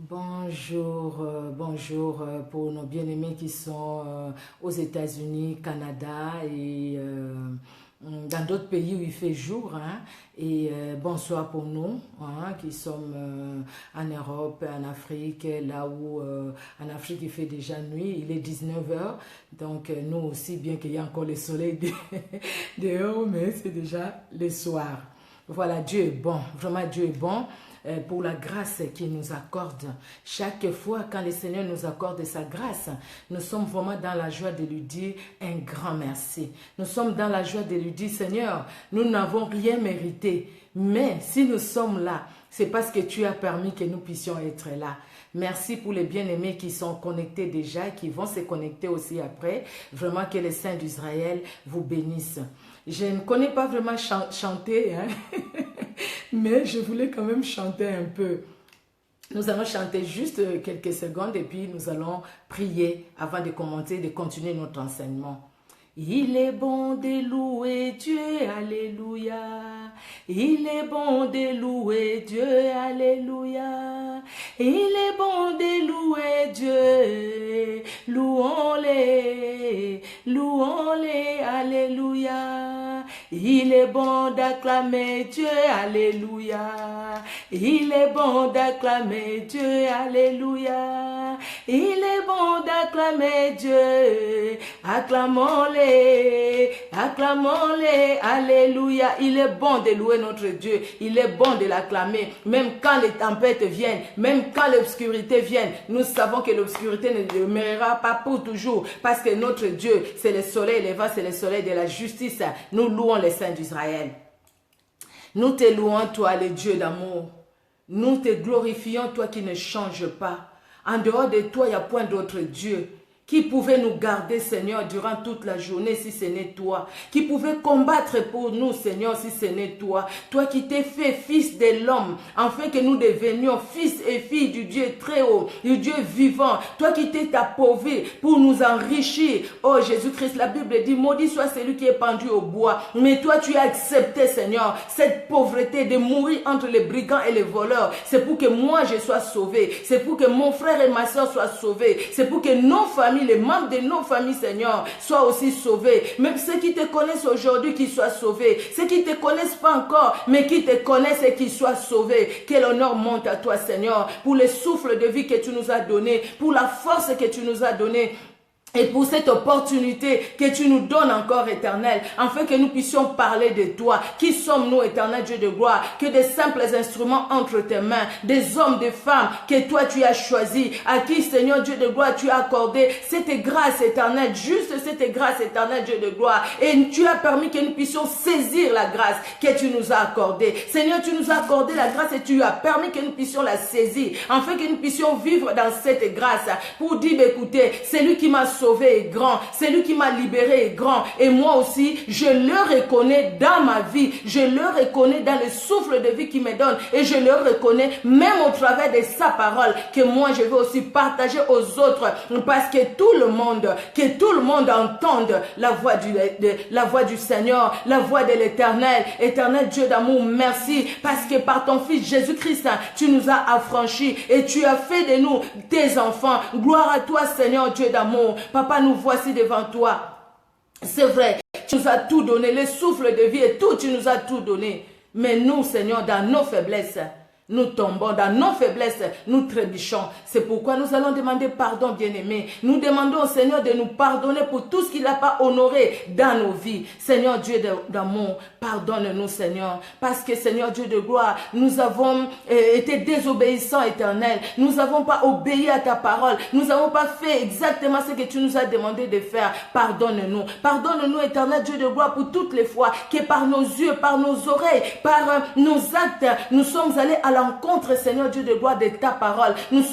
Bonjour pour nos bien-aimés qui sont aux États-Unis, Canada et dans d'autres pays où il fait jour. Hein, et bonsoir pour nous qui sommes en Europe, en Afrique, là où en Afrique il fait déjà nuit, il est 19h. Donc nous aussi, bien qu'il y ait encore le soleil dehors, mais c'est déjà le soir. Voilà, Dieu est bon, vraiment Dieu est bon. Pour la grâce qu'il nous accorde. Chaque fois quand le Seigneur nous accorde sa grâce, nous sommes vraiment dans la joie de lui dire un grand merci. Nous sommes dans la joie de lui dire, Seigneur, nous n'avons rien mérité, mais si nous sommes là, c'est parce que tu as permis que nous puissions être là. Merci pour les bien-aimés qui sont connectés déjà, qui vont se connecter aussi après. Vraiment que les saints d'Israël vous bénissent. Je ne connais pas vraiment chanter, hein? Mais je voulais quand même chanter un peu. Nous allons chanter juste quelques secondes et puis nous allons prier avant de commenter, de continuer notre enseignement. Il est bon de louer Dieu, alléluia. Il est bon de louer Dieu, alléluia. Il est bon de louer Dieu, louons-les, louons-les, alléluia. Il est bon d'acclamer Dieu, alléluia. Il est bon d'acclamer Dieu, alléluia. Il est bon d'acclamer Dieu, acclamons-les, acclamons-les, alléluia. Il est bon de louer notre Dieu, il est bon de l'acclamer, même quand les tempêtes viennent, même quand l'obscurité vient. Nous savons que l'obscurité ne demeurera pas pour toujours, parce que notre Dieu, c'est le soleil levant, c'est le soleil de la justice. Nous louons les saints d'Israël. Nous te louons, toi, le Dieu d'amour. Nous te glorifions, toi qui ne changes pas. En dehors de toi, il n'y a point d'autre Dieu. Qui pouvait nous garder, Seigneur, durant toute la journée si ce n'est toi? Qui pouvait combattre pour nous, Seigneur, si ce n'est toi? Toi qui t'es fait fils de l'homme, afin que nous devenions fils et filles du Dieu très haut, du Dieu vivant. Toi qui t'es appauvri pour nous enrichir. Oh Jésus-Christ, la Bible dit, maudit soit celui qui est pendu au bois. Mais toi, tu as accepté, Seigneur, cette pauvreté de mourir entre les brigands et les voleurs. C'est pour que moi, je sois sauvé. C'est pour que mon frère et ma soeur soient sauvés. C'est pour que nos familles, les membres de nos familles, Seigneur, soient aussi sauvés. Même ceux qui te connaissent aujourd'hui, qu'ils soient sauvés. Ceux qui ne te connaissent pas encore, mais qui te connaissent et qu'ils soient sauvés. Quel honneur monte à toi, Seigneur, pour le souffle de vie que tu nous as donné, pour la force que tu nous as donnée. Et pour cette opportunité que tu nous donnes encore, éternel, afin que nous puissions parler de toi. Qui sommes-nous, éternel Dieu de gloire? Que des simples instruments entre tes mains, des hommes, des femmes que toi tu as choisis, à qui, Seigneur Dieu de gloire, tu as accordé cette grâce éternelle, juste cette grâce éternelle, Dieu de gloire. Et tu as permis que nous puissions saisir la grâce que tu nous as accordée. Seigneur, tu nous as accordé la grâce et tu as permis que nous puissions la saisir, afin que nous puissions vivre dans cette grâce. Pour dire, écoutez, c'est lui qui m'a sauvé est grand, c'est lui qui m'a libéré est grand, et moi aussi je le reconnais dans ma vie, je le reconnais dans le souffle de vie qu'il me donne, et je le reconnais même au travers de sa parole que moi je veux aussi partager aux autres, parce que tout le monde entende la voix du Seigneur, la voix de l'Éternel. Éternel Dieu d'amour, merci parce que par ton Fils Jésus-Christ tu nous as affranchis et tu as fait de nous tes enfants. Gloire à toi, Seigneur Dieu d'amour. Papa, nous voici devant toi. C'est vrai, tu nous as tout donné, le souffle de vie et tout, tu nous as tout donné. Mais nous, Seigneur, dans nos faiblesses, nous tombons, dans nos faiblesses, nous trébuchons. C'est pourquoi nous allons demander pardon, bien-aimés. Nous demandons au Seigneur de nous pardonner pour tout ce qu'il n'a pas honoré dans nos vies. Seigneur Dieu d'amour, pardonne-nous, Seigneur. Parce que, Seigneur Dieu de gloire, nous avons été désobéissants, éternel. Nous n'avons pas obéi à ta parole. Nous n'avons pas fait exactement ce que tu nous as demandé de faire. Pardonne-nous. Pardonne-nous, éternel Dieu de gloire, pour toutes les fois que par nos yeux, par nos oreilles, par nos actes, nous sommes allés à l'encontre, Seigneur Dieu de gloire, de ta parole. Nous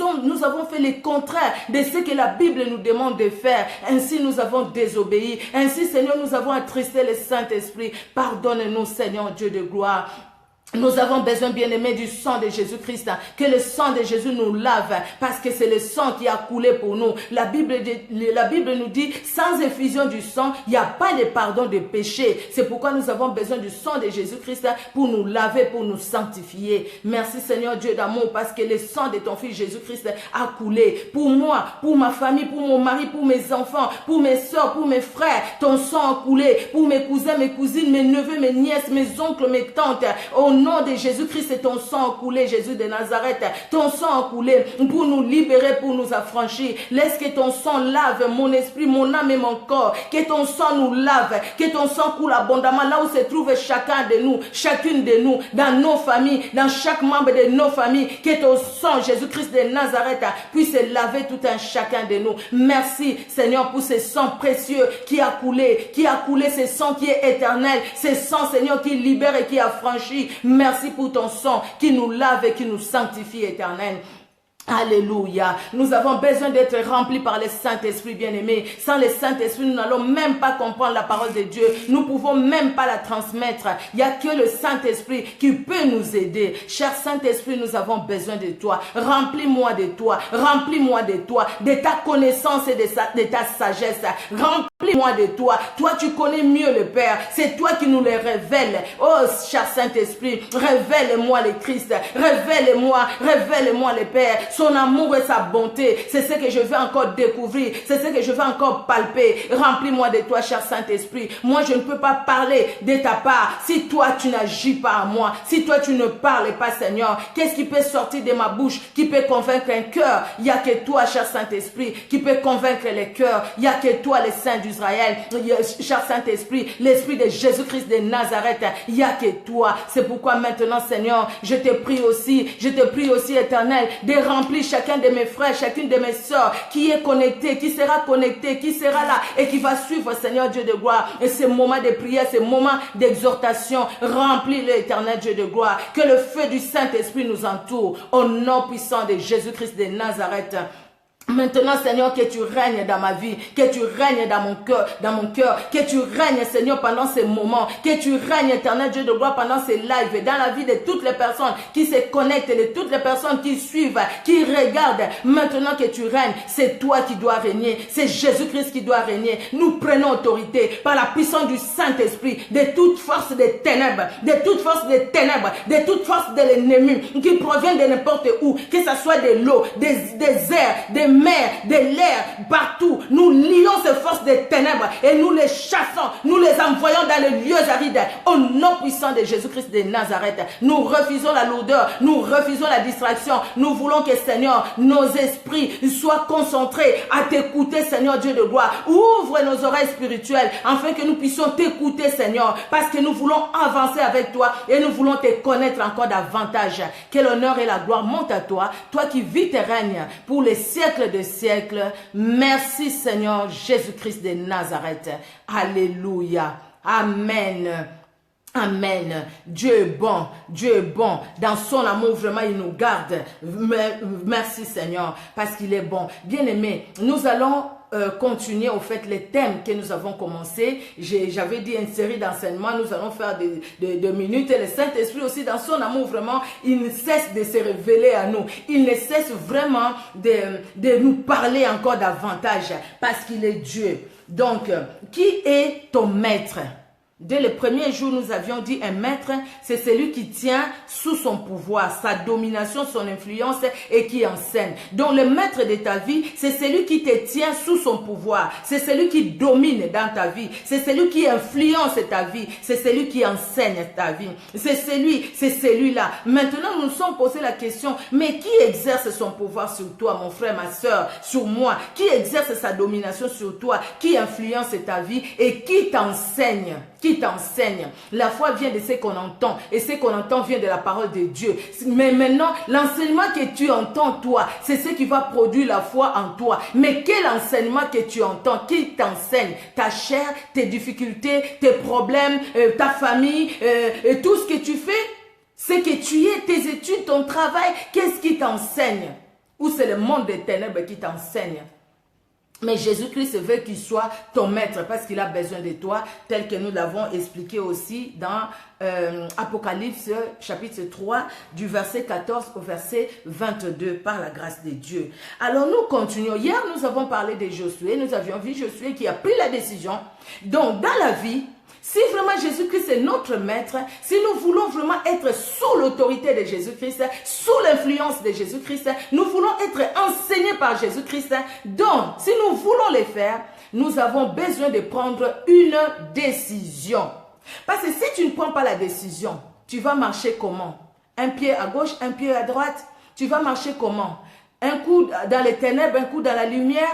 avons fait le contraire de ce que la Bible nous demande de faire. Ainsi, nous avons désobéi. Ainsi, Seigneur, nous avons attristé le Saint-Esprit. Pardonne-nous, Seigneur Dieu de gloire. Nous avons besoin, bien-aimés, du sang de Jésus-Christ. Que le sang de Jésus nous lave, parce que c'est le sang qui a coulé pour nous. La Bible nous dit, sans effusion du sang, il n'y a pas de pardon de péché. C'est pourquoi nous avons besoin du sang de Jésus-Christ pour nous laver, pour nous sanctifier. Merci Seigneur Dieu d'amour, parce que le sang de ton Fils Jésus-Christ a coulé pour moi, pour ma famille, pour mon mari, pour mes enfants, pour mes soeurs, pour mes frères. Ton sang a coulé pour mes cousins, mes cousines, mes neveux, mes nièces, mes oncles, mes tantes. Au nom de Jésus-Christ, c'est ton sang a coulé, Jésus de Nazareth. Ton sang a coulé pour nous libérer, pour nous affranchir. Laisse que ton sang lave mon esprit, mon âme et mon corps. Que ton sang nous lave, que ton sang coule abondamment là où se trouve chacun de nous, chacune de nous, dans nos familles, dans chaque membre de nos familles. Que ton sang, Jésus-Christ de Nazareth, puisse laver tout un chacun de nous. Merci Seigneur pour ce sang précieux qui a coulé, ce sang qui est éternel, ce sang Seigneur qui libère et qui affranchit. Merci pour ton sang qui nous lave et qui nous sanctifie, éternel. Alléluia. Nous avons besoin d'être remplis par le Saint-Esprit, bien-aimé. Sans le Saint-Esprit, nous n'allons même pas comprendre la parole de Dieu. Nous pouvons même pas la transmettre. Il n'y a que le Saint-Esprit qui peut nous aider. Cher Saint-Esprit, nous avons besoin de toi. Remplis-moi de toi. Remplis-moi de toi. De ta connaissance et de ta sagesse. Remplis-moi de toi. Toi, tu connais mieux le Père. C'est toi qui nous le révèles. Oh, cher Saint-Esprit, révèle-moi le Christ. Révèle-moi le Père. Son amour et sa bonté, c'est ce que je veux encore découvrir, c'est ce que je veux encore palper. Remplis-moi de toi, cher Saint-Esprit. Moi, je ne peux pas parler de ta part si toi, tu n'agis pas à moi, si toi, tu ne parles pas, Seigneur. Qu'est-ce qui peut sortir de ma bouche, qui peut convaincre un cœur? Il n'y a que toi, cher Saint-Esprit, qui peut convaincre les cœurs. Il n'y a que toi, le Saint d'Israël, cher Saint-Esprit, l'Esprit de Jésus-Christ de Nazareth. Il n'y a que toi. C'est pourquoi maintenant, Seigneur, je te prie aussi, éternel, de remplir chacun de mes frères, chacune de mes sœurs qui est connecté, qui sera là et qui va suivre, Seigneur Dieu de gloire. Et ces moments de prière, ces moments d'exhortation, remplis-le, éternel Dieu de gloire. Que le feu du Saint-Esprit nous entoure. Au nom puissant de Jésus-Christ de Nazareth. Maintenant, Seigneur, que tu règnes dans ma vie, que tu règnes dans mon cœur, que tu règnes, Seigneur, pendant ces moments, que tu règnes, éternel Dieu de gloire, pendant ces lives, dans la vie de toutes les personnes qui se connectent, de toutes les personnes qui suivent, qui regardent. Maintenant que tu règnes, c'est toi qui dois régner, c'est Jésus-Christ qui doit régner. Nous prenons autorité par la puissance du Saint-Esprit, de toute force des ténèbres, de toute force de l'ennemi qui provient de n'importe où, que ce soit de l'eau, des airs, des mer, de l'air, partout. Nous lions ces forces des ténèbres et nous les chassons, nous les envoyons dans les lieux arides. Au nom puissant de Jésus-Christ de Nazareth, nous refusons la lourdeur, nous refusons la distraction. Nous voulons que, Seigneur, nos esprits soient concentrés à t'écouter, Seigneur Dieu de gloire. Ouvre nos oreilles spirituelles afin que nous puissions t'écouter, Seigneur, parce que nous voulons avancer avec toi et nous voulons te connaître encore davantage. Que l'honneur et la gloire montent à toi, toi qui vis tes règnes pour les siècles de siècles. Merci Seigneur Jésus-Christ de Nazareth. Alléluia. Amen. Amen. Dieu est bon. Dieu est bon. Dans son amour, vraiment, il nous garde. Merci Seigneur, parce qu'il est bon. Bien-aimés, nous allons continuer au fait les thèmes que nous avons commencé. J'avais dit une série d'enseignements, nous allons faire des minutes et le Saint-Esprit aussi dans son amour vraiment, il ne cesse de se révéler à nous, il ne cesse vraiment de nous parler encore davantage parce qu'il est Dieu. Donc, qui est ton maître? Dès le premier jour, nous avions dit un maître, c'est celui qui tient sous son pouvoir, sa domination, son influence et qui enseigne. Donc le maître de ta vie, c'est celui qui te tient sous son pouvoir. C'est celui qui domine dans ta vie. C'est celui qui influence ta vie. C'est celui qui enseigne ta vie. C'est celui-là. Maintenant, nous nous sommes posé la question, mais qui exerce son pouvoir sur toi, mon frère, ma soeur, sur moi? Qui exerce sa domination sur toi? Qui influence ta vie et qui t'enseigne? Qui t'enseigne. La foi vient de ce qu'on entend et ce qu'on entend vient de la parole de Dieu. Mais maintenant, l'enseignement que tu entends toi, c'est ce qui va produire la foi en toi. Mais quel enseignement que tu entends? Qui t'enseigne? Ta chair, tes difficultés, tes problèmes, ta famille, tout ce que tu fais, ce que tu es, tes études, ton travail, qu'est-ce qui t'enseigne? Ou c'est le monde des ténèbres qui t'enseigne? Mais Jésus-Christ veut qu'il soit ton maître parce qu'il a besoin de toi, tel que nous l'avons expliqué aussi dans Apocalypse chapitre 3 du verset 14 au verset 22 par la grâce de Dieu. Alors nous continuons. Hier nous avons parlé de Josué. Nous avions vu Josué qui a pris la décision. Donc dans la vie, si vraiment Jésus-Christ est notre maître, si nous voulons vraiment être sous l'autorité de Jésus-Christ, sous l'influence de Jésus-Christ, nous voulons être enseignés par Jésus-Christ. Donc, si nous voulons le faire, nous avons besoin de prendre une décision. Parce que si tu ne prends pas la décision, tu vas marcher comment? Un pied à gauche, un pied à droite. Tu vas marcher comment? Un coup dans les ténèbres, un coup dans la lumière.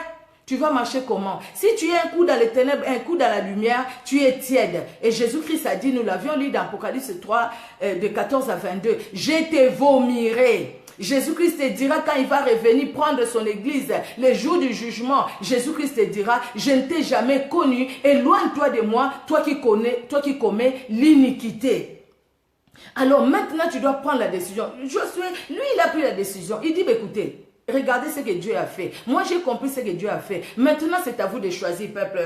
Tu vas marcher comment? Si tu es un coup dans les ténèbres, un coup dans la lumière, tu es tiède. Et Jésus-Christ a dit, nous l'avions lu dans Apocalypse 3, de 14 à 22, « Je te vomirai ». Jésus-Christ te dira quand il va revenir prendre son église, le jour du jugement, Jésus-Christ te dira, je ne t'ai jamais connu, éloigne-toi de moi, toi qui commets l'iniquité. Alors maintenant, tu dois prendre la décision. Josué, lui, il a pris la décision. Il dit, écoutez, regardez ce que Dieu a fait. Moi, j'ai compris ce que Dieu a fait. Maintenant, c'est à vous de choisir, peuple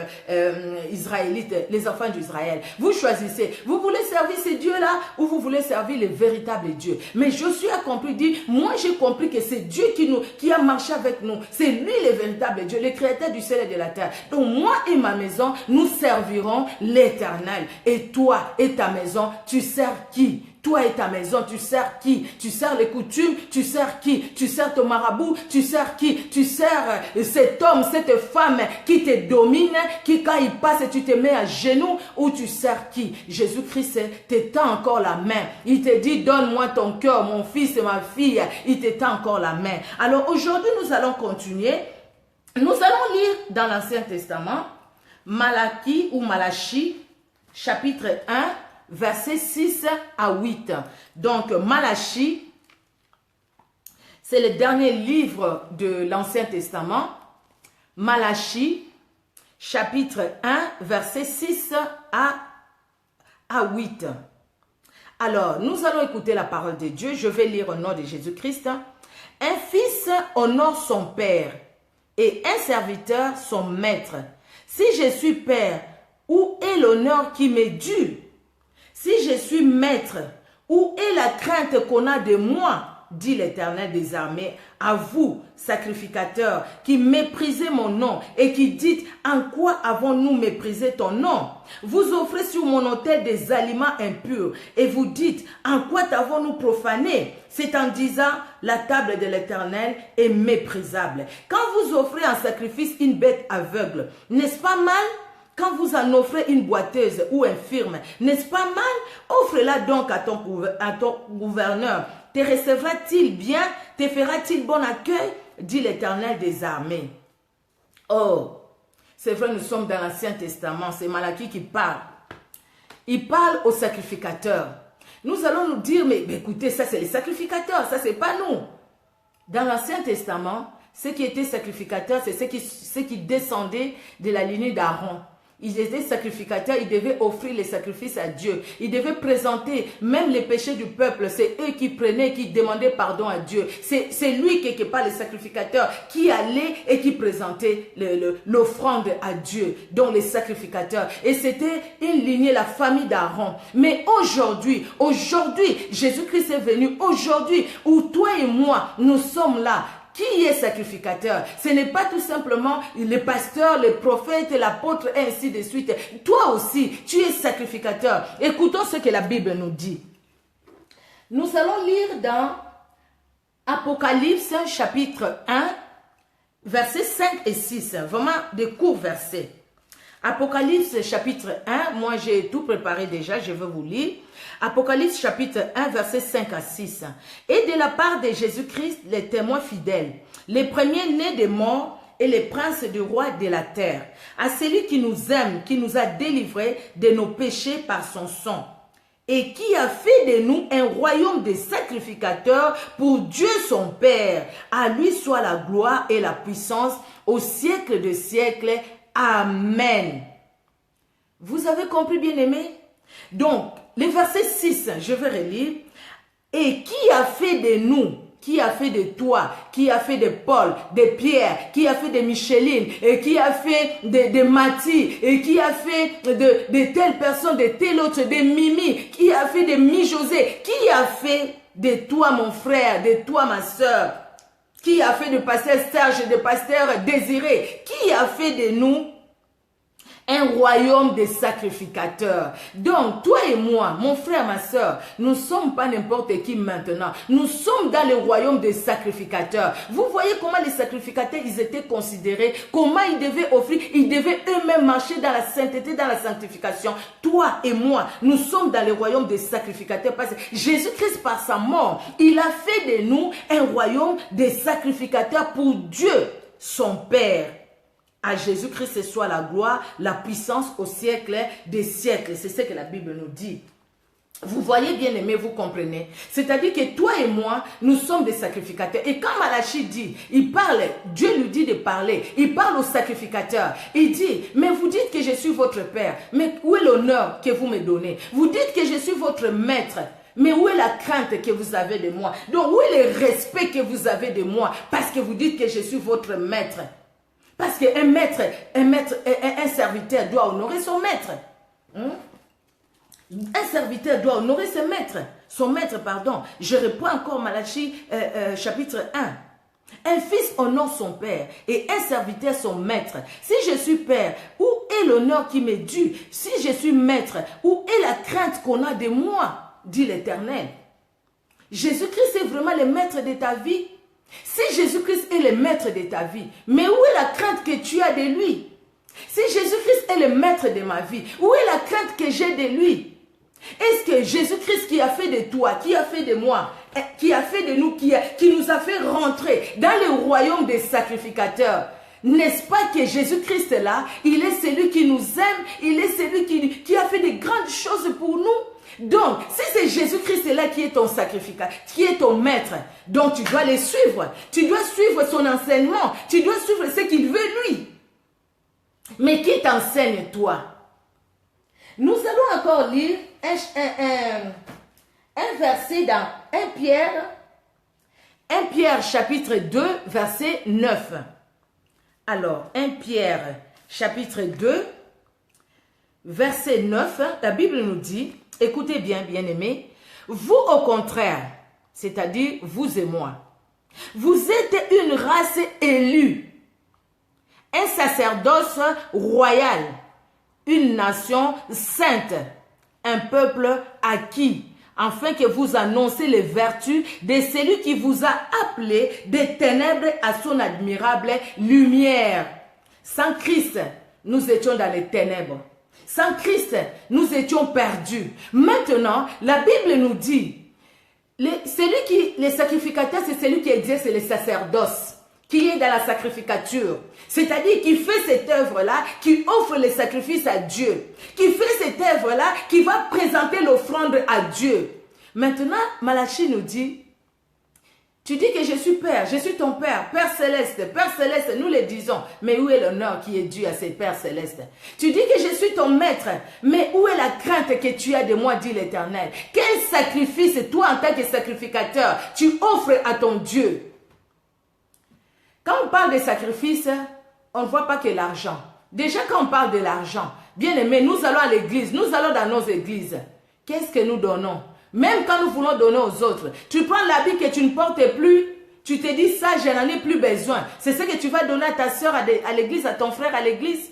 israélite, les enfants d'Israël. Vous choisissez. Vous voulez servir ces dieux-là ou vous voulez servir le véritable Dieu. Mais Josué a compris, dit, moi, j'ai compris que c'est Dieu qui a marché avec nous. C'est lui le véritable Dieu, le créateur du ciel et de la terre. Donc, moi et ma maison, nous servirons l'Éternel. Et toi et ta maison, tu sers qui? Toi et ta maison, tu sers qui? Tu sers les coutumes, tu sers qui? Tu sers ton marabout, tu sers qui? Tu sers cet homme, cette femme qui te domine, qui quand il passe, tu te mets à genoux, ou tu sers qui? Jésus-Christ te tend encore la main. Il te dit, donne-moi ton cœur, mon fils et ma fille. Il te tend encore la main. Alors aujourd'hui, nous allons continuer. Nous allons lire dans l'Ancien Testament, Malachie ou Malachie, chapitre 1, versets 6 à 8. Donc, Malachie, c'est le dernier livre de l'Ancien Testament. Malachie, chapitre 1, versets 6 à 8. Alors, nous allons écouter la parole de Dieu. Je vais lire au nom de Jésus-Christ. Un fils honore son père et un serviteur son maître. Si je suis père, où est l'honneur qui m'est dû? Si je suis maître, où est la crainte qu'on a de moi, dit l'Éternel des armées, à vous, sacrificateurs, qui méprisez mon nom et qui dites, en quoi avons-nous méprisé ton nom? Vous offrez sur mon autel des aliments impurs et vous dites, en quoi t'avons-nous profané? C'est en disant, la table de l'Éternel est méprisable. Quand vous offrez en sacrifice une bête aveugle, n'est-ce pas mal? Quand vous en offrez une boiteuse ou infirme, n'est-ce pas mal? Offre-la donc à ton gouverneur. Te recevra-t-il bien? Te fera-t-il bon accueil? Dit l'Éternel des armées. Oh, c'est vrai, nous sommes dans l'Ancien Testament. C'est Malachie qui parle. Il parle aux sacrificateurs. Nous allons nous dire, mais écoutez, ça c'est les sacrificateurs, ça c'est pas nous. Dans l'Ancien Testament, ceux qui étaient sacrificateurs, c'est ceux qui descendaient de la lignée d'Aaron. Ils étaient sacrificateurs, ils devaient offrir les sacrifices à Dieu. Ils devaient présenter même les péchés du peuple. C'est eux qui prenaient, qui demandaient pardon à Dieu. C'est lui, quelque part, le sacrificateur, qui allait et qui présentait l'offrande à Dieu, dont les sacrificateurs. Et c'était une lignée, la famille d'Aaron. Mais aujourd'hui, Jésus-Christ est venu. Aujourd'hui, où toi et moi, nous sommes là. Qui est sacrificateur? Ce n'est pas tout simplement les pasteurs, les prophètes, l'apôtre et ainsi de suite. Toi aussi, tu es sacrificateur. Écoutons ce que la Bible nous dit. Nous allons lire dans Apocalypse chapitre 1, versets 5 et 6. Vraiment des courts versets. Apocalypse chapitre 1, moi j'ai tout préparé déjà, je vais vous lire. Apocalypse chapitre 1, versets 5 à 6. Et de la part de Jésus-Christ, les témoins fidèles, les premiers nés des morts et les princes du roi de la terre, à celui qui nous aime, qui nous a délivrés de nos péchés par son sang, et qui a fait de nous un royaume de sacrificateurs pour Dieu son Père. À lui soit la gloire et la puissance au siècle des siècles. Amen. Vous avez compris, bien-aimés? Donc, le verset 6, je vais relire. Et qui a fait de nous, qui a fait de toi, qui a fait de Paul, de Pierre, qui a fait de Micheline, et qui a fait de Mathie, et qui a fait de telle personne, de telle autre, de Mimi, qui a fait de Mi-José, qui a fait de toi mon frère, de toi ma soeur, qui a fait de pasteur Serge, de pasteur Désiré, qui a fait de nous un royaume de sacrificateurs. Donc, toi et moi, mon frère, ma soeur, nous ne sommes pas n'importe qui maintenant. Nous sommes dans le royaume des sacrificateurs. Vous voyez comment les sacrificateurs, ils étaient considérés, comment ils devaient offrir, ils devaient eux-mêmes marcher dans la sainteté, dans la sanctification. Toi et moi, nous sommes dans le royaume des sacrificateurs parce que Jésus-Christ, par sa mort, il a fait de nous un royaume des sacrificateurs pour Dieu, son Père. À Jésus-Christ, ce soit la gloire, la puissance au siècle des siècles. C'est ce que la Bible nous dit. Vous voyez, bien aimé, vous comprenez. C'est-à-dire que toi et moi, nous sommes des sacrificateurs. Et quand Malachie dit, il parle, Dieu lui dit de parler. Il parle aux sacrificateurs. Il dit, mais vous dites que je suis votre Père. Mais où est l'honneur que vous me donnez? Vous dites que je suis votre maître. Mais où est la crainte que vous avez de moi? Donc, où est le respect que vous avez de moi? Parce que vous dites que je suis votre maître. Parce qu'un maître, un serviteur doit honorer son maître. Un serviteur doit honorer son maître, pardon. Je reprends encore Malachie chapitre 1. Un fils honore son père et un serviteur son maître. Si je suis père, où est l'honneur qui m'est dû? Si je suis maître, où est la crainte qu'on a de moi? Dit l'Éternel. Jésus-Christ est vraiment le maître de ta vie. Si Jésus-Christ est le maître de ta vie, mais où est la crainte que tu as de lui? Si Jésus-Christ est le maître de ma vie, où est la crainte que j'ai de lui? Est-ce que Jésus-Christ qui a fait de toi, qui a fait de moi, qui a fait de nous, qui nous a fait rentrer dans le royaume des sacrificateurs, n'est-ce pas que Jésus-Christ est là? Il est celui qui nous aime, il est celui qui a fait de grandes choses pour nous. Donc, si c'est Jésus-Christ là qui est ton sacrificateur, qui est ton maître, donc tu dois le suivre. Tu dois suivre son enseignement. Tu dois suivre ce qu'il veut lui. Mais qui t'enseigne toi? Nous allons encore lire un verset dans 1 Pierre chapitre 2, verset 9. Alors, 1 Pierre chapitre 2, verset 9, la Bible nous dit, écoutez bien, bien-aimés, vous au contraire, c'est-à-dire vous et moi, vous êtes une race élue, un sacerdoce royal, une nation sainte, un peuple acquis, afin que vous annoncez les vertus de celui qui vous a appelé des ténèbres à son admirable lumière. Sans Christ, nous étions dans les ténèbres. Sans Christ, nous étions perdus. Maintenant, la Bible nous dit, les sacrificateurs, c'est celui qui exerce les sacerdoces, qui est dans la sacrificature. C'est-à-dire qui fait cette œuvre-là, qui offre les sacrifices à Dieu. Qui fait cette œuvre-là, qui va présenter l'offrande à Dieu. Maintenant, Malachie nous dit, tu dis que je suis Père, je suis ton Père, Père Céleste, nous le disons. Mais où est l'honneur qui est dû à ces Pères Célestes? Tu dis que je suis ton Maître, mais où est la crainte que tu as de moi, dit l'Éternel? Quel sacrifice, toi en tant que sacrificateur, tu offres à ton Dieu? Quand on parle de sacrifice, on ne voit pas que l'argent. Déjà quand on parle de l'argent, bien aimé, nous allons à l'église, nous allons dans nos églises. Qu'est-ce que nous donnons? Même quand nous voulons donner aux autres, tu prends l'habit que tu ne portes plus, tu te dis ça, je n'en ai plus besoin. C'est ce que tu vas donner à ta soeur à l'église, à ton frère à l'église.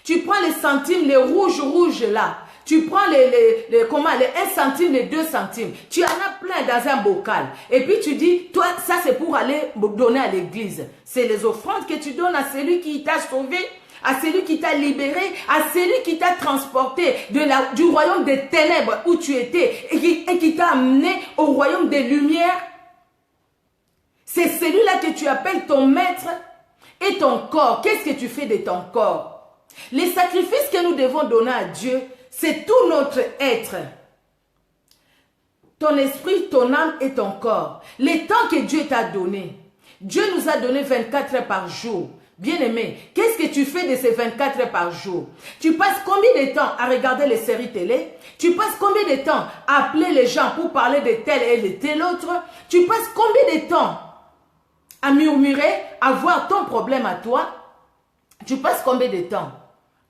Tu prends les centimes, les rouges là. Tu prends les 1 centime, les 2 centimes. Tu en as plein dans un bocal. Et puis tu dis, toi, ça c'est pour aller donner à l'église. C'est les offrandes que tu donnes à celui qui t'a sauvé, à celui qui t'a libéré, à celui qui t'a transporté du royaume des ténèbres où tu étais et qui t'a amené au royaume des lumières. C'est celui-là que tu appelles ton maître et ton corps. Qu'est-ce que tu fais de ton corps? Les sacrifices que nous devons donner à Dieu, c'est tout notre être. Ton esprit, ton âme et ton corps. Les temps que Dieu t'a donné. Dieu nous a donné 24 heures par jour. Bien-aimé, qu'est-ce que tu fais de ces 24 heures par jour? Tu passes combien de temps à regarder les séries télé? Tu passes combien de temps à appeler les gens pour parler de tel et de tel autre? Tu passes combien de temps à murmurer, à voir ton problème à toi? Tu passes combien de temps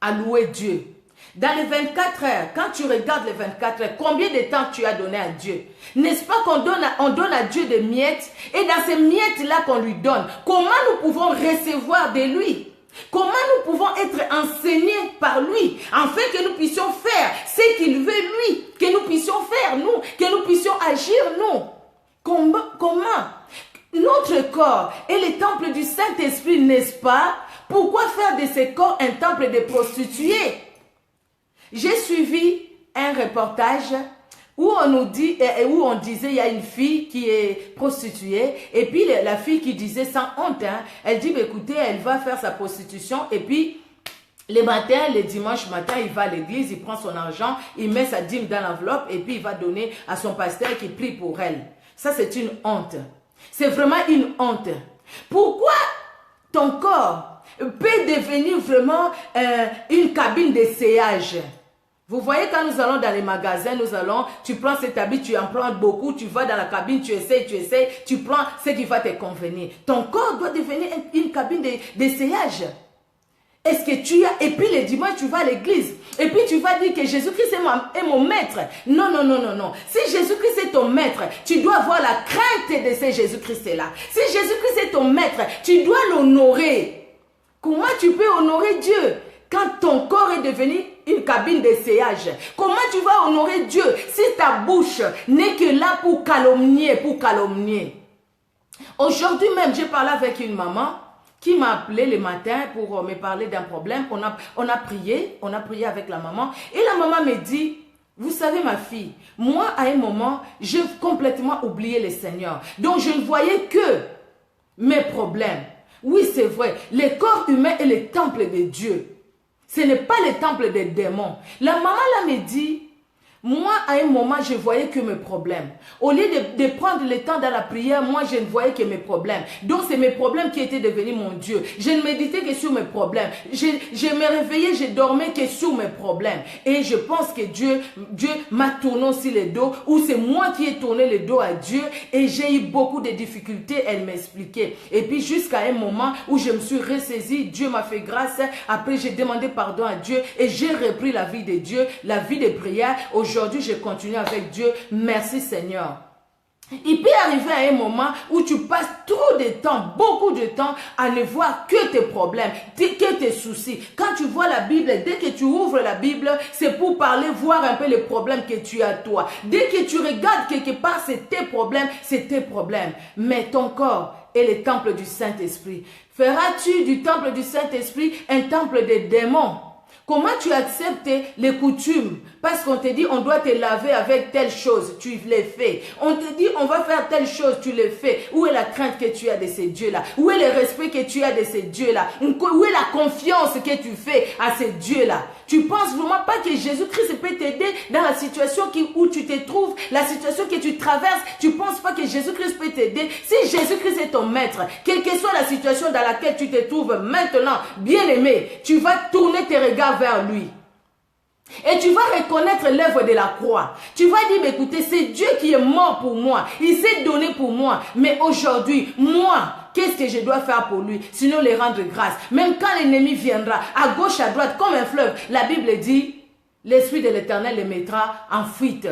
à louer Dieu? Dans les 24 heures, quand tu regardes les 24 heures, combien de temps tu as donné à Dieu? N'est-ce pas qu'on donne à Dieu des miettes? Et dans ces miettes-là qu'on lui donne, comment nous pouvons recevoir de lui? Comment nous pouvons être enseignés par lui, afin que nous puissions faire ce qu'il veut lui, que nous puissions faire nous, que nous puissions agir nous? Comment? Notre corps est le temple du Saint-Esprit, n'est-ce pas? Pourquoi faire de ce corps un temple de prostituées? J'ai suivi un reportage où on nous dit, où on disait, il y a une fille qui est prostituée, et puis la fille qui disait sans honte, hein, elle dit, bah, écoutez, elle va faire sa prostitution, et puis les matins, les dimanches matin, il va à l'église, il prend son argent, il met sa dîme dans l'enveloppe, et puis il va donner à son pasteur qui prie pour elle. Ça, c'est une honte. C'est vraiment une honte. Pourquoi ton corps peut devenir vraiment une cabine d'essayage? Vous voyez, quand nous allons dans les magasins, tu prends cet habit, tu en prends beaucoup, tu vas dans la cabine, tu essayes, tu prends ce qui va te convenir. Ton corps doit devenir une cabine d'essayage. Est-ce que tu as, et puis le dimanche, tu vas à l'église, et puis tu vas dire que Jésus-Christ est mon maître. Non, non, non, non, non. Si Jésus-Christ est ton maître, tu dois avoir la crainte de ce Jésus-Christ-là. Si Jésus-Christ est ton maître, tu dois l'honorer. Comment tu peux honorer Dieu quand ton corps est devenu une cabine d'essayage? Comment tu vas honorer Dieu si ta bouche n'est que là pour calomnier, Aujourd'hui même, j'ai parlé avec une maman qui m'a appelé le matin pour me parler d'un problème. On a prié avec la maman. Et la maman me dit, vous savez ma fille, moi à un moment, j'ai complètement oublié le Seigneur. Donc je ne voyais que mes problèmes. Oui, c'est vrai, le corps humain est le temple de Dieu. Ce n'est pas le temple des démons. La maman là me dit, moi à un moment je voyais que mes problèmes. Au lieu de prendre le temps dans la prière, moi je ne voyais que mes problèmes. Donc c'est mes problèmes qui étaient devenus mon Dieu. Je ne méditais que sur mes problèmes. Je me réveillais, je dormais que sur mes problèmes. Et je pense que Dieu m'a tourné aussi le dos, ou c'est moi qui ai tourné le dos à Dieu, et j'ai eu beaucoup de difficultés, elle m'expliquait. Et puis jusqu'à un moment où je me suis ressaisie, Dieu m'a fait grâce. Après j'ai demandé pardon à Dieu et j'ai repris la vie de Dieu, la vie de prière. Aujourd'hui, je continue avec Dieu. Merci Seigneur. Il peut arriver à un moment où tu passes trop de temps, beaucoup de temps à ne voir que tes problèmes, que tes soucis. Quand tu vois la Bible, dès que tu ouvres la Bible, c'est pour parler, voir un peu les problèmes que tu as toi. Dès que tu regardes quelque part, c'est tes problèmes, c'est tes problèmes. Mais ton corps est le temple du Saint-Esprit. Feras-tu du temple du Saint-Esprit un temple des démons? Comment tu acceptes les coutumes? Parce qu'on te dit on doit te laver avec telle chose, tu les fais. On te dit on va faire telle chose, tu le fais. Où est la crainte que tu as de ces dieux-là? Où est le respect que tu as de ces dieux-là? Où est la confiance que tu fais à ces dieux-là? Tu penses vraiment pas que Jésus-Christ peut t'aider dans la situation où tu te trouves, la situation que tu traverses? Tu penses pas que Jésus-Christ peut t'aider? Si Jésus-Christ est ton maître, quelle que soit la situation dans laquelle tu te trouves maintenant, bien-aimé, tu vas tourner tes regards vers lui. Et tu vas reconnaître l'œuvre de la croix. Tu vas dire, écoutez, c'est Dieu qui est mort pour moi. Il s'est donné pour moi. Mais aujourd'hui, moi, qu'est-ce que je dois faire pour lui? Sinon, les rendre grâce. Même quand l'ennemi viendra, à gauche, à droite, comme un fleuve, la Bible dit, l'Esprit de l'Éternel les mettra en fuite.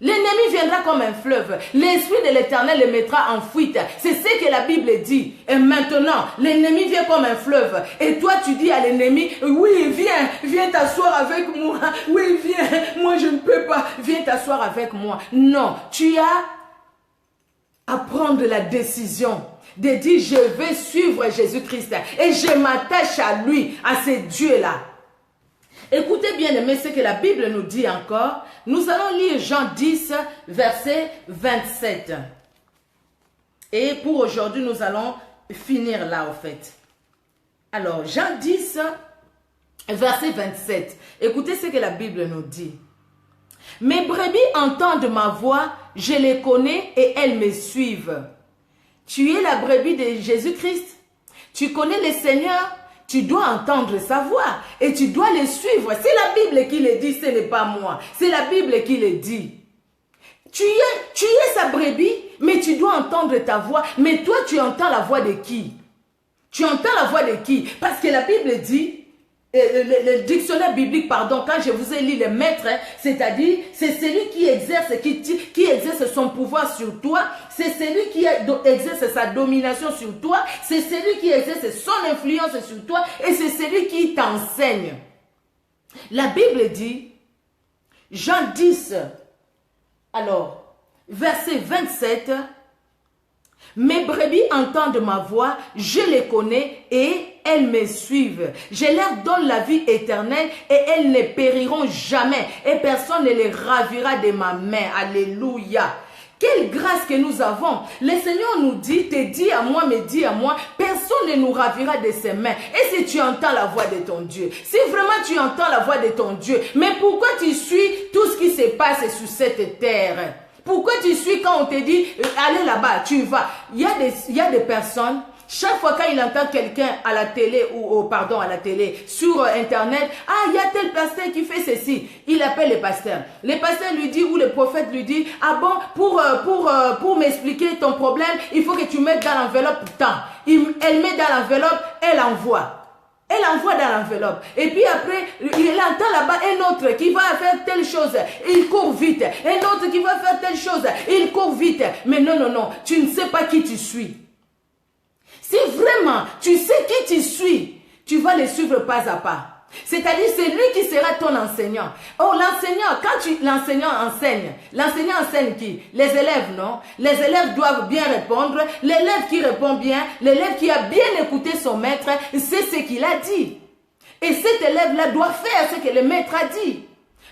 L'ennemi viendra comme un fleuve. L'Esprit de l'Éternel le mettra en fuite. C'est ce que la Bible dit. Et maintenant, l'ennemi vient comme un fleuve. Et toi, tu dis à l'ennemi, oui, viens t'asseoir avec moi. Oui, viens, moi je ne peux pas. Viens t'asseoir avec moi. Non, tu as à prendre la décision de dire, je vais suivre Jésus-Christ. Et je m'attache à lui, à ce Dieu-là. Écoutez bien aimé ce que la Bible nous dit encore. Nous allons lire Jean 10, verset 27. Et pour aujourd'hui, nous allons finir là en fait. Alors, Jean 10, verset 27. Écoutez ce que la Bible nous dit. Mes brebis entendent ma voix, je les connais et elles me suivent. Tu es la brebis de Jésus-Christ. Tu connais le Seigneur, tu dois entendre sa voix et tu dois le suivre. C'est la Bible qui le dit, ce n'est pas moi. C'est la Bible qui le dit. Tu es sa brebis, mais tu dois entendre ta voix. Mais toi, tu entends la voix de qui? Tu entends la voix de qui? Parce que la Bible dit, le dictionnaire biblique, pardon, quand je vous ai lu les maîtres, c'est-à-dire, c'est celui qui exerce, qui exerce son pouvoir sur toi, c'est celui qui exerce sa domination sur toi, c'est celui qui exerce son influence sur toi, et c'est celui qui t'enseigne. La Bible dit, Jean 10, alors, verset 27, mes brebis entendent ma voix, je les connais et elles me suivent. Je leur donne la vie éternelle et elles ne périront jamais et personne ne les ravira de ma main. Alléluia. Quelle grâce que nous avons. Le Seigneur nous dit, te dit à moi, me dit à moi, personne ne nous ravira de ses mains. Et si tu entends la voix de ton Dieu, si vraiment tu entends la voix de ton Dieu, mais pourquoi tu suis tout ce qui se passe sur cette terre? Pourquoi tu suis quand on te dit, allez là-bas, tu vas? Il y a des personnes, chaque fois quand il entend quelqu'un à la télé, à la télé, sur Internet, ah, il y a tel pasteur qui fait ceci, il appelle le pasteur. Le pasteur lui dit, ou le prophète lui dit, ah bon, pour m'expliquer ton problème, il faut que tu mettes dans l'enveloppe tant. Elle met dans l'enveloppe, elle envoie. Elle envoie dans l'enveloppe. Et puis après, il entend là-bas un autre qui va faire telle chose. Il court vite. Un autre qui va faire telle chose. Il court vite. Mais non, non, non. Tu ne sais pas qui tu suis. Si vraiment tu sais qui tu suis, tu vas le suivre pas à pas. C'est-à-dire, c'est lui qui sera ton enseignant. Oh, l'enseignant, l'enseignant enseigne qui? Les élèves, non? Les élèves doivent bien répondre. L'élève qui répond bien, l'élève qui a bien écouté son maître, c'est ce qu'il a dit. Et cet élève-là doit faire ce que le maître a dit.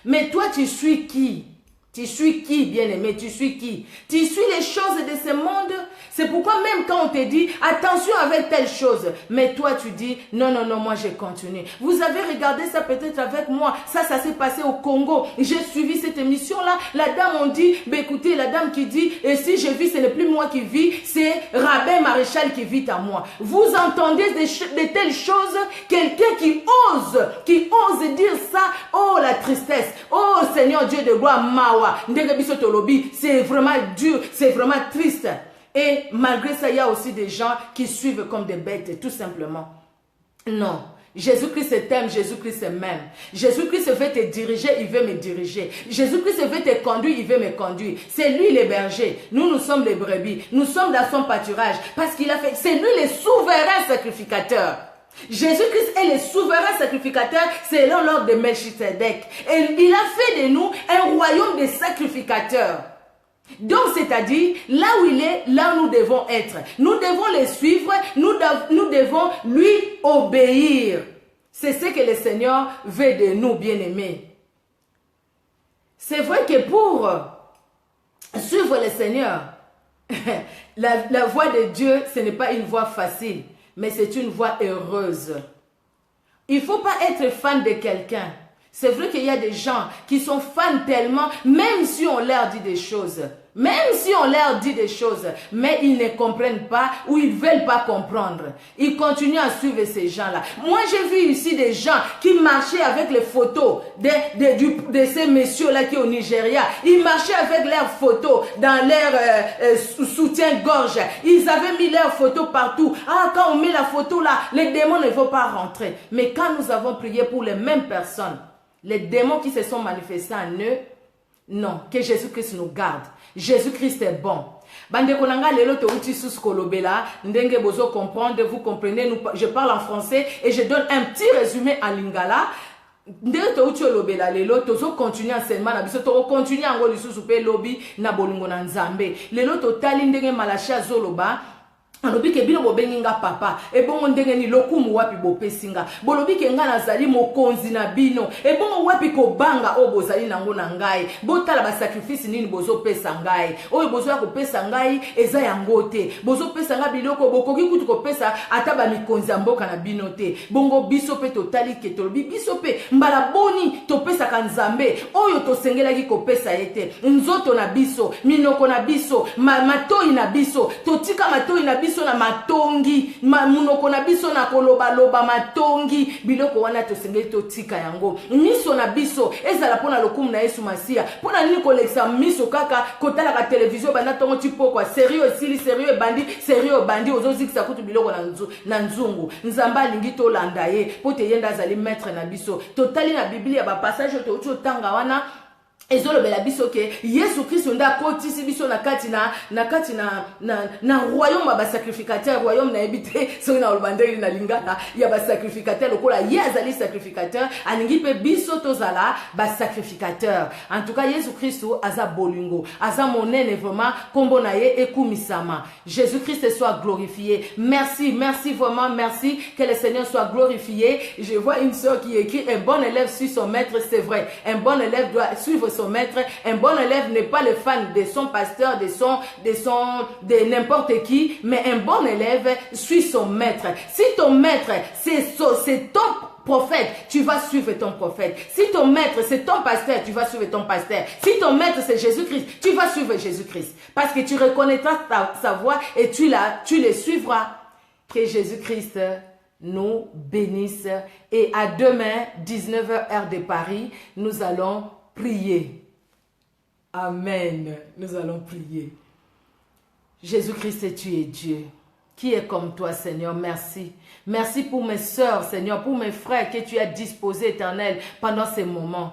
Mais toi, tu suis qui? Tu suis qui, bien-aimé? Tu suis qui? Tu suis les choses de ce monde? C'est pourquoi même quand on te dit, attention avec telle chose, mais toi tu dis, non, non, non, moi je continue. Vous avez regardé ça peut-être avec moi, ça s'est passé au Congo. J'ai suivi cette émission-là, la dame on dit, bah, écoutez, la dame qui dit, et si je vis, ce n'est plus moi qui vis, c'est Rabbin Maréchal qui vit à moi. Vous entendez de telles choses, quelqu'un qui ose dire ça, oh la tristesse, oh Seigneur Dieu de gloire, Mawa, c'est vraiment dur, c'est vraiment triste. Et malgré ça, il y a aussi des gens qui suivent comme des bêtes, tout simplement. Non. Jésus-Christ t'aime, Jésus-Christ m'aime. Jésus-Christ veut te diriger, il veut me diriger. Jésus-Christ veut te conduire, il veut me conduire. C'est lui le berger. Nous sommes les brebis. Nous sommes dans son pâturage. Parce qu'il a fait, c'est lui le souverain sacrificateur. Jésus-Christ est le souverain sacrificateur selon l'ordre de Melchisedec. Et il a fait de nous un royaume de sacrificateurs. Donc, c'est-à-dire, là où il est, là où nous devons être. Nous devons le suivre, nous devons lui obéir. C'est ce que le Seigneur veut de nous, bien-aimés. C'est vrai que pour suivre le Seigneur, la voie de Dieu, ce n'est pas une voie facile, mais c'est une voie heureuse. Il ne faut pas être fan de quelqu'un. C'est vrai qu'il y a des gens qui sont fans tellement, même si on leur dit des choses. Mais ils ne comprennent pas ou ils ne veulent pas comprendre. Ils continuent à suivre ces gens-là. Moi, j'ai vu ici des gens qui marchaient avec les photos de ces messieurs-là qui sont au Nigeria. Ils marchaient avec leurs photos dans leur soutien-gorge. Ils avaient mis leurs photos partout. Ah, quand on met la photo là, les démons ne vont pas rentrer. Mais quand nous avons prié pour les mêmes personnes, les démons qui se sont manifestés en eux, non, que Jésus-Christ nous garde. Jésus-Christ est bon. Bande konanga lelo to uti sus kolobela, ndenge bozo comprendre, vous comprenez, je parle en français et je donne un petit résumé en lingala. Ndenge to uti olobela lelo tozo continuer enseignement na biso to continuer ngo lisusu pe lobi na bolingo na Nzambe. Lelo to tali ndenge Malachia zoloba. Alobi ke bino bobenginga papa ebongo ndenge ni lokumu wapi bopesinga bolobi ke nga nazali mokonzi na bino ebongo wapi ko banga o bozali nango na ngai botala ba sacrifice nini bozo pesa ngai oyo bozo ya ko pesa ngai eza yango te bozo pesa nga biloko bokoki kutu ko pesa ata ba mikonzi ya mboka na bino te bongo biso pe totali ke tolobi biso pe mbala boni to pesa ka Nzambe oyo to sengelaki ko pesa ete nzoto na biso minoko na biso matoi na biso totika matoi na biso biso na matongi, munoko na biso na koloba loba matongi, biloko wana tosengeli totika yango. Miso na biso ezala pona lokumu na Yesu Masia. Pona nini kolekisa miso kaka kotala ka television bana tongo tipo kwa sérieux sili sérieux bandi ozozikisa kutu biloko na nzungu. Nzamba alingi tolanda ye po te yenda azali maître na biso. Totali na Biblia ba passage to tanga wana ezolobela biso ke Yesu Kristo nda kotisi biso na kati na royaume ba sacrificateur, royaume na ebite so na olbandeli na lingala ya ba sacrificateur lokola ye azali sacrificateur, alingi pe biso tozala ba sacrificateur. En tout cas Yesu Kristo aza bolingo, aza monene vraiment, kombo na ye ekumisama. Jésus Christ soit glorifié. Merci vraiment, merci, que le Seigneur soit glorifié. Je vois une sœur qui écrit un bon élève suit son maître, c'est vrai. Un bon élève doit suivre son maître. Un bon élève n'est pas le fan de son pasteur, de n'importe qui, mais un bon élève suit son maître. Si ton maître, c'est ton prophète, tu vas suivre ton prophète. Si ton maître, c'est ton pasteur, tu vas suivre ton pasteur. Si ton maître, c'est Jésus-Christ, tu vas suivre Jésus-Christ. Parce que tu reconnaîtras sa voix et tu les suivras. Que Jésus-Christ nous bénisse. Et à demain, 19h heure de Paris, nous allons prier. Amen. Nous allons prier. Jésus-Christ, tu es Dieu. Qui est comme toi, Seigneur? Merci. Merci pour mes sœurs, Seigneur, pour mes frères que tu as disposés, Éternel, pendant ces moments.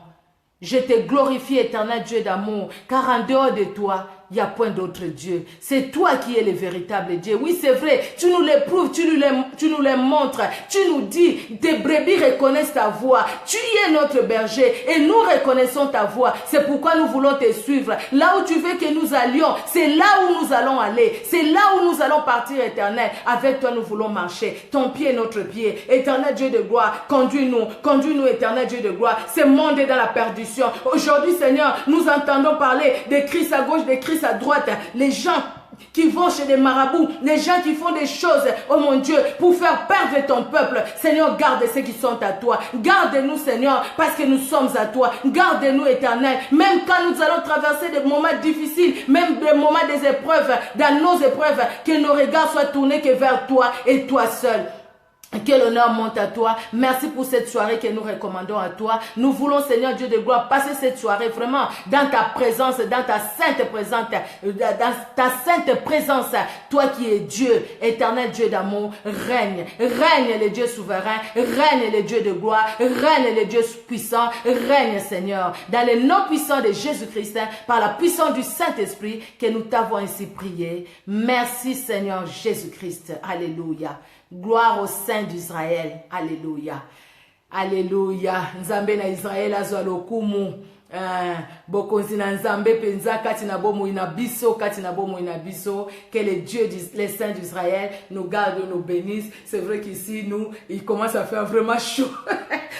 Je te glorifie, Éternel Dieu d'amour, car en dehors de toi, il n'y a point d'autre Dieu. C'est toi qui es le véritable Dieu. Oui, c'est vrai. Tu nous les prouves, tu nous les montres. Tu nous dis, tes brebis reconnaissent ta voix. Tu es notre berger et nous reconnaissons ta voix. C'est pourquoi nous voulons te suivre. Là où tu veux que nous allions, c'est là où nous allons aller. C'est là où nous allons partir, Éternel. Avec toi, nous voulons marcher. Ton pied est notre pied. Éternel Dieu de gloire, conduis-nous, Éternel Dieu de gloire. Ce monde est dans la perdition. Aujourd'hui, Seigneur, nous entendons parler de Christ à gauche, de Christ à droite, les gens qui vont chez des marabouts, les gens qui font des choses, oh mon Dieu, pour faire perdre ton peuple. Seigneur, garde ceux qui sont à toi. Garde-nous, Seigneur, parce que nous sommes à toi. Garde-nous, Éternel. Même quand nous allons traverser des moments difficiles, même des moments des épreuves, dans nos épreuves, que nos regards soient tournés que vers toi et toi seul. Que l'honneur monte à toi. Merci pour cette soirée que nous recommandons à toi. Nous voulons, Seigneur Dieu de gloire, passer cette soirée vraiment dans ta présence, dans ta sainte présence, toi qui es Dieu, éternel Dieu d'amour, règne. Règne le Dieu souverain, règne le Dieu de gloire, règne le Dieu puissant, règne, Seigneur. Dans le nom puissant de Jésus-Christ, par la puissance du Saint-Esprit, que nous t'avons ainsi prié. Merci, Seigneur Jésus-Christ. Alléluia. Gloire au Saint d'Israël. Alléluia. Alléluia. Nzambe na Israël azwa lokumu. Bokonzi na Nzambe penza kati na bomo ina biso, kati na bomo ina biso. Que les dieux, les saints d'Israël nous gardent, nous bénissent. C'est vrai qu'ici, il commence à faire vraiment chaud.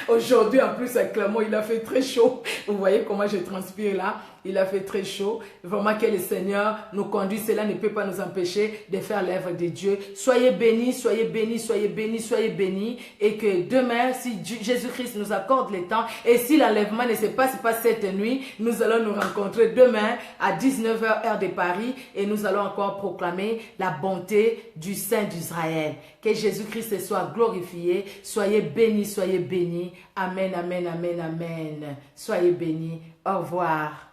Aujourd'hui, en plus, à Clermont, il a fait très chaud. Vous voyez comment je transpire là. Il a fait très chaud. Vraiment que le Seigneur nous conduit. Cela ne peut pas nous empêcher de faire l'œuvre de Dieu. Soyez bénis, soyez bénis, soyez bénis, soyez bénis. Et que demain, si Jésus-Christ nous accorde le temps, et si l'enlèvement ne se passe pas cette nuit, nous allons nous rencontrer demain à 19h heure de Paris. Et nous allons encore proclamer la bonté du Saint d'Israël. Que Jésus-Christ soit glorifié. Soyez bénis, soyez bénis. Amen, amen, amen, amen. Soyez bénis. Au revoir.